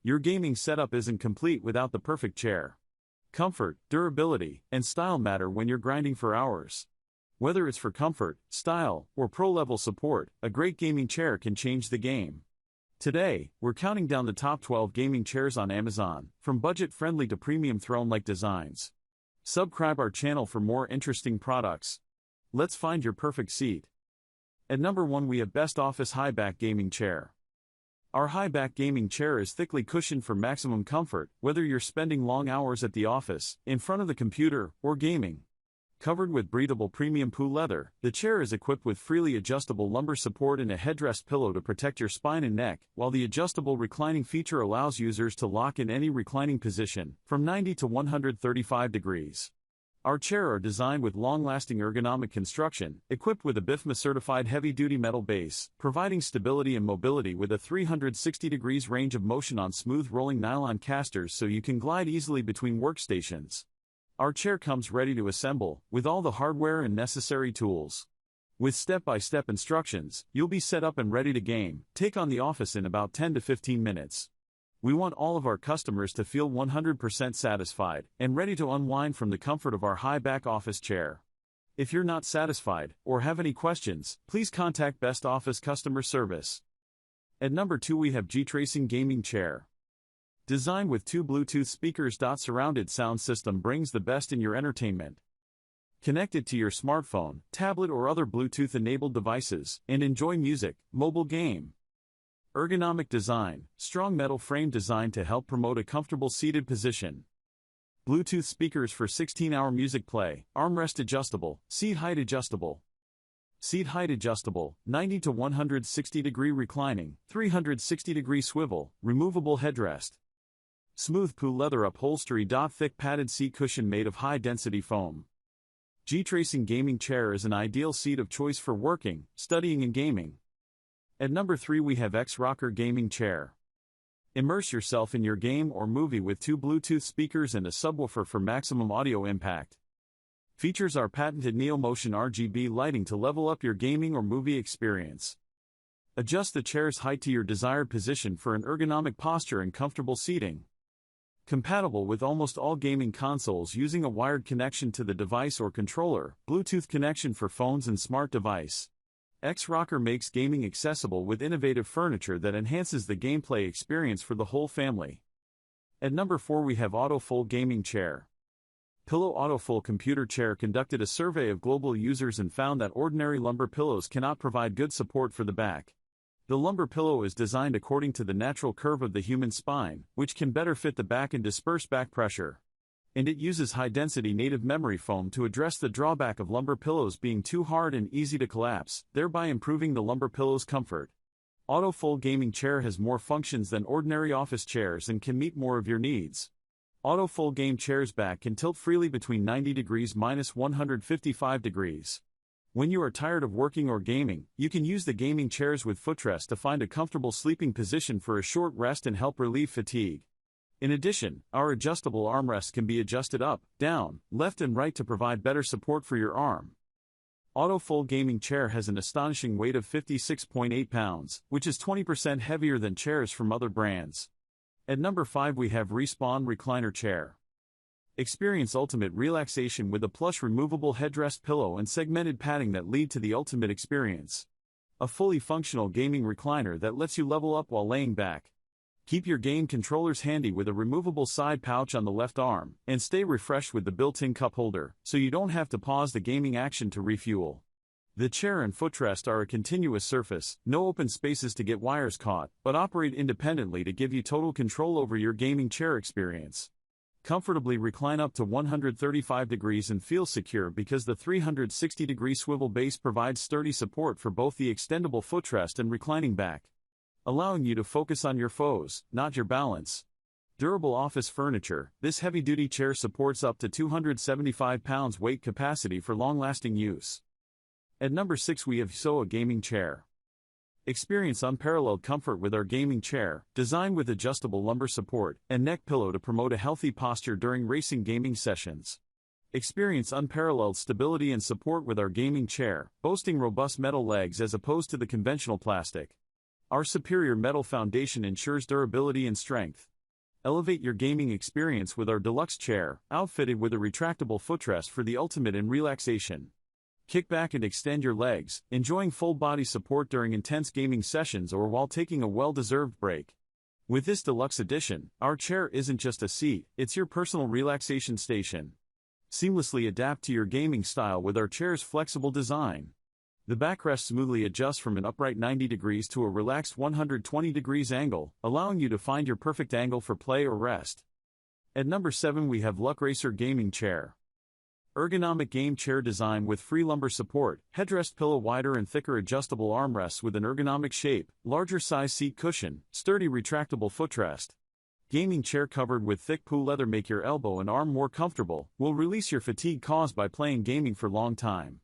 Your gaming setup isn't complete without the perfect chair. Comfort, durability, and style matter when you're grinding for hours. Whether it's for comfort, style, or pro-level support, a great gaming chair can change the game. Today, we're counting down the top 12 gaming chairs on Amazon, from budget-friendly to premium throne-like designs. Subscribe our channel for more interesting products. Let's find your perfect seat. At number 1 we have BestOffice High-Back Gaming Chair. Our high-back gaming chair is thickly cushioned for maximum comfort, whether you're spending long hours at the office, in front of the computer, or gaming. Covered with breathable premium PU leather, the chair is equipped with freely adjustable lumbar support and a headrest pillow to protect your spine and neck, while the adjustable reclining feature allows users to lock in any reclining position, from 90 to 135 degrees. Our chairs are designed with long-lasting ergonomic construction, equipped with a BIFMA-certified heavy-duty metal base, providing stability and mobility with a 360 degrees range of motion on smooth rolling nylon casters so you can glide easily between workstations. Our chair comes ready to assemble, with all the hardware and necessary tools. With step-by-step instructions, you'll be set up and ready to game, take on the office in about 10 to 15 minutes. We want all of our customers to feel 100% satisfied and ready to unwind from the comfort of our high-back office chair. If you're not satisfied, or have any questions, please contact BestOffice Customer Service. At number 2 we have GTRACING Gaming Chair. Designed with 2 Bluetooth speakers. Surrounded sound system brings the best in your entertainment. Connect it to your smartphone, tablet or other Bluetooth-enabled devices, and enjoy music, mobile game. Ergonomic design, strong metal frame designed to help promote a comfortable seated position. Bluetooth speakers for 16-hour music play, armrest adjustable, seat height adjustable. Seat height adjustable, 90 to 160 degree reclining, 360 degree swivel, removable headrest. Smooth PU leather upholstery. Thick padded seat cushion made of high-density foam. GTRACING Gaming Chair is an ideal seat of choice for working, studying and gaming. At number 3 we have XRocker Gaming Chair. Immerse yourself in your game or movie with 2 Bluetooth speakers and a subwoofer for maximum audio impact. Features our patented NeoMotion RGB lighting to level up your gaming or movie experience. Adjust the chair's height to your desired position for an ergonomic posture and comfortable seating. Compatible with almost all gaming consoles using a wired connection to the device or controller, Bluetooth connection for phones and smart device. XRocker makes gaming accessible with innovative furniture that enhances the gameplay experience for the whole family. At number 4 we have AutoFull Gaming Chair. Pillow AutoFull Computer Chair conducted a survey of global users and found that ordinary lumbar pillows cannot provide good support for the back. The lumbar pillow is designed according to the natural curve of the human spine, which can better fit the back and disperse back pressure. And it uses high-density native memory foam to address the drawback of lumbar pillows being too hard and easy to collapse, thereby improving the lumbar pillow's comfort. AutoFull Gaming Chair has more functions than ordinary office chairs and can meet more of your needs. AutoFull Game Chair's back can tilt freely between 90 degrees minus 155 degrees. When you are tired of working or gaming, you can use the gaming chairs with footrest to find a comfortable sleeping position for a short rest and help relieve fatigue. In addition, our adjustable armrests can be adjusted up, down, left and right to provide better support for your arm. AutoFull Gaming Chair has an astonishing weight of 56.8 pounds, which is 20% heavier than chairs from other brands. At number 5 we have Respawn Recliner Chair. Experience ultimate relaxation with a plush removable headrest pillow and segmented padding that lead to the ultimate experience. A fully functional gaming recliner that lets you level up while laying back. Keep your game controllers handy with a removable side pouch on the left arm, and stay refreshed with the built-in cup holder, so you don't have to pause the gaming action to refuel. The chair and footrest are a continuous surface, no open spaces to get wires caught, but operate independently to give you total control over your gaming chair experience. Comfortably recline up to 135 degrees and feel secure because the 360-degree swivel base provides sturdy support for both the extendable footrest and reclining back, allowing you to focus on your foes, not your balance. Durable office furniture, this heavy-duty chair supports up to 275 pounds weight capacity for long-lasting use. At number 6 we have YSSOA Gaming Chair. Experience unparalleled comfort with our gaming chair, designed with adjustable lumbar support and neck pillow to promote a healthy posture during racing gaming sessions. Experience unparalleled stability and support with our gaming chair, boasting robust metal legs as opposed to the conventional plastic. Our superior metal foundation ensures durability and strength. Elevate your gaming experience with our deluxe chair, outfitted with a retractable footrest for the ultimate in relaxation. Kick back and extend your legs, enjoying full body support during intense gaming sessions or while taking a well-deserved break. With this deluxe edition, our chair isn't just a seat, it's your personal relaxation station. Seamlessly adapt to your gaming style with our chair's flexible design. The backrest smoothly adjusts from an upright 90 degrees to a relaxed 120 degrees angle, allowing you to find your perfect angle for play or rest. At number 7 we have LUCKRACER Gaming Chair. Ergonomic game chair design with free lumbar support, headrest pillow, wider and thicker adjustable armrests with an ergonomic shape, larger size seat cushion, sturdy retractable footrest. Gaming chair covered with thick PU leather make your elbow and arm more comfortable, will release your fatigue caused by playing gaming for long time.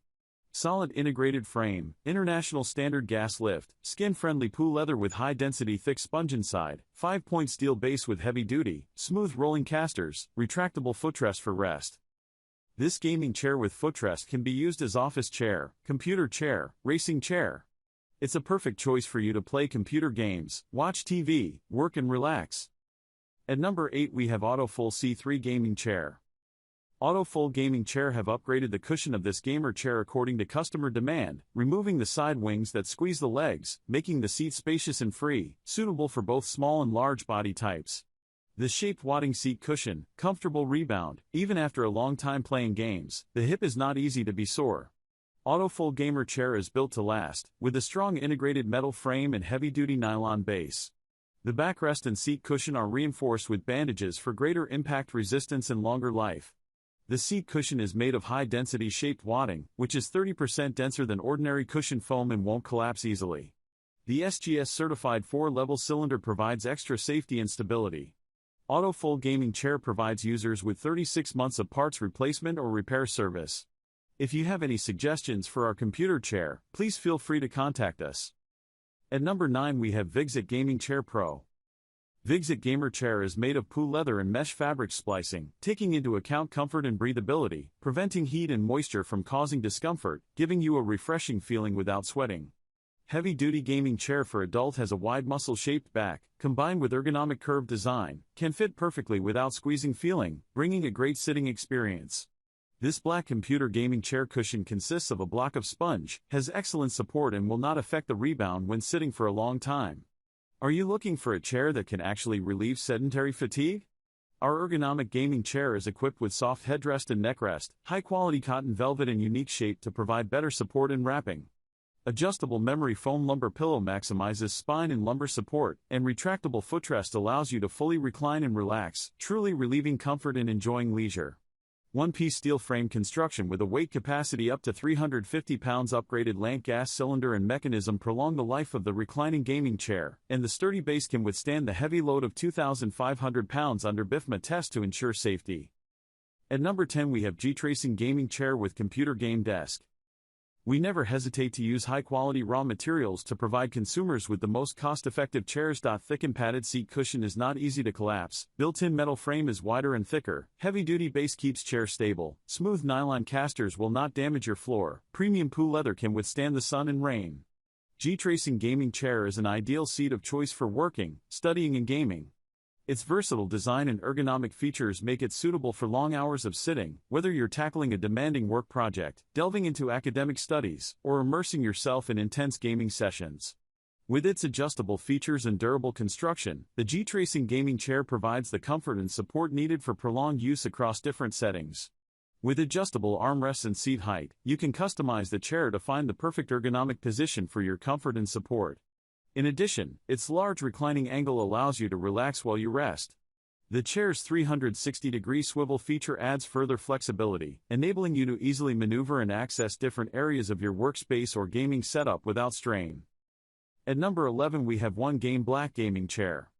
Solid integrated frame, international standard gas lift, skin-friendly PU leather with high-density thick sponge inside, 5-point steel base with heavy-duty, smooth rolling casters, retractable footrest for rest. This gaming chair with footrest can be used as office chair, computer chair, racing chair. It's a perfect choice for you to play computer games, watch TV, work and relax. At number 8 we have AutoFull C3 Gaming Chair. AutoFull Gaming Chair have upgraded the cushion of this gamer chair according to customer demand, removing the side wings that squeeze the legs, making the seat spacious and free, suitable for both small and large body types. The shaped wadding seat cushion, comfortable rebound, even after a long time playing games, the hip is not easy to be sore. AutoFull Gamer Chair is built to last, with a strong integrated metal frame and heavy-duty nylon base. The backrest and seat cushion are reinforced with bandages for greater impact resistance and longer life. The seat cushion is made of high-density shaped wadding, which is 30% denser than ordinary cushion foam and won't collapse easily. The SGS-certified 4-level cylinder provides extra safety and stability. AutoFull Gaming Chair provides users with 36 months of parts replacement or repair service. If you have any suggestions for our computer chair, please feel free to contact us. At number 9 we have Vigosit Gaming Chair Pro. Vigosit Gamer Chair is made of PU leather and mesh fabric splicing, taking into account comfort and breathability, preventing heat and moisture from causing discomfort, giving you a refreshing feeling without sweating. Heavy-duty gaming chair for adult has a wide muscle-shaped back, combined with ergonomic curved design, can fit perfectly without squeezing feeling, bringing a great sitting experience. This black computer gaming chair cushion consists of a block of sponge, has excellent support and will not affect the rebound when sitting for a long time. Are you looking for a chair that can actually relieve sedentary fatigue? Our ergonomic gaming chair is equipped with soft headrest and neckrest, high-quality cotton velvet and unique shape to provide better support and wrapping. Adjustable memory foam lumbar pillow maximizes spine and lumbar support, and retractable footrest allows you to fully recline and relax, truly relieving comfort and enjoying leisure. One-piece steel frame construction with a weight capacity up to 350 pounds, upgraded lamp gas cylinder and mechanism prolong the life of the reclining gaming chair, and the sturdy base can withstand the heavy load of 2,500 pounds under BIFMA test to ensure safety. At number 10 we have GTRACING Gaming Chair with Computer Game Desk. We never hesitate to use high-quality raw materials to provide consumers with the most cost-effective chairs. Thick and padded seat cushion is not easy to collapse, built-in metal frame is wider and thicker, heavy-duty base keeps chair stable, smooth nylon casters will not damage your floor, premium PU leather can withstand the sun and rain. GTRACING Gaming Chair is an ideal seat of choice for working, studying and gaming. Its versatile design and ergonomic features make it suitable for long hours of sitting, whether you're tackling a demanding work project, delving into academic studies, or immersing yourself in intense gaming sessions. With its adjustable features and durable construction, the GTRACING Gaming Chair provides the comfort and support needed for prolonged use across different settings. With adjustable armrests and seat height, you can customize the chair to find the perfect ergonomic position for your comfort and support. In addition, its large reclining angle allows you to relax while you rest. The chair's 360-degree swivel feature adds further flexibility, enabling you to easily maneuver and access different areas of your workspace or gaming setup without strain. At number 11 we have OneGame Black Gaming Chair.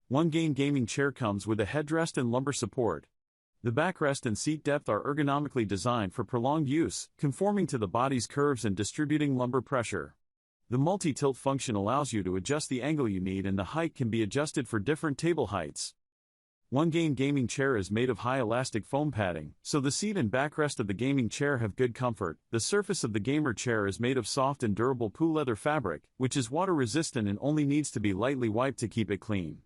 OneGame Gaming Chair comes with a headrest and lumbar support. The backrest and seat depth are ergonomically designed for prolonged use, conforming to the body's curves and distributing lumbar pressure. The multi-tilt function allows you to adjust the angle you need, and the height can be adjusted for different table heights. OneGame Gaming Chair is made of high elastic foam padding, so the seat and backrest of the gaming chair have good comfort. The surface of the gamer chair is made of soft and durable PU leather fabric, which is water resistant and only needs to be lightly wiped to keep it clean.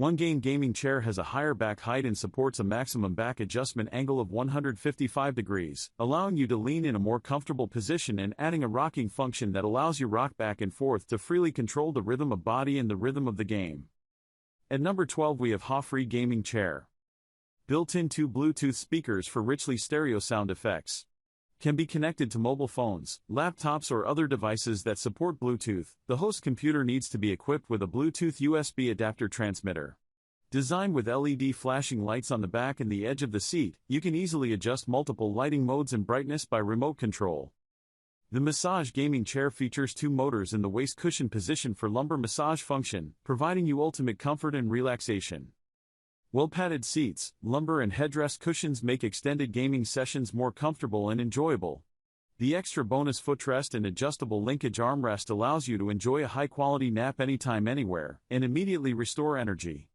OneGame gaming chair has a higher back height and supports a maximum back adjustment angle of 155 degrees, allowing you to lean in a more comfortable position and adding a rocking function that allows you rock back and forth to freely control the rhythm of body and the rhythm of the game. At number 12 we have HOFFREE gaming chair. Built-in 2 Bluetooth speakers for richly stereo sound effects. Can be connected to mobile phones, laptops or other devices that support Bluetooth. The host computer needs to be equipped with a Bluetooth USB adapter transmitter. Designed with LED flashing lights on the back and the edge of the seat, you can easily adjust multiple lighting modes and brightness by remote control. The massage gaming chair features 2 motors in the waist cushion position for lumbar massage function, providing you ultimate comfort and relaxation. Well-padded seats, lumbar and headrest cushions make extended gaming sessions more comfortable and enjoyable. The extra bonus footrest and adjustable linkage armrest allows you to enjoy a high-quality nap anytime anywhere, and immediately restore energy.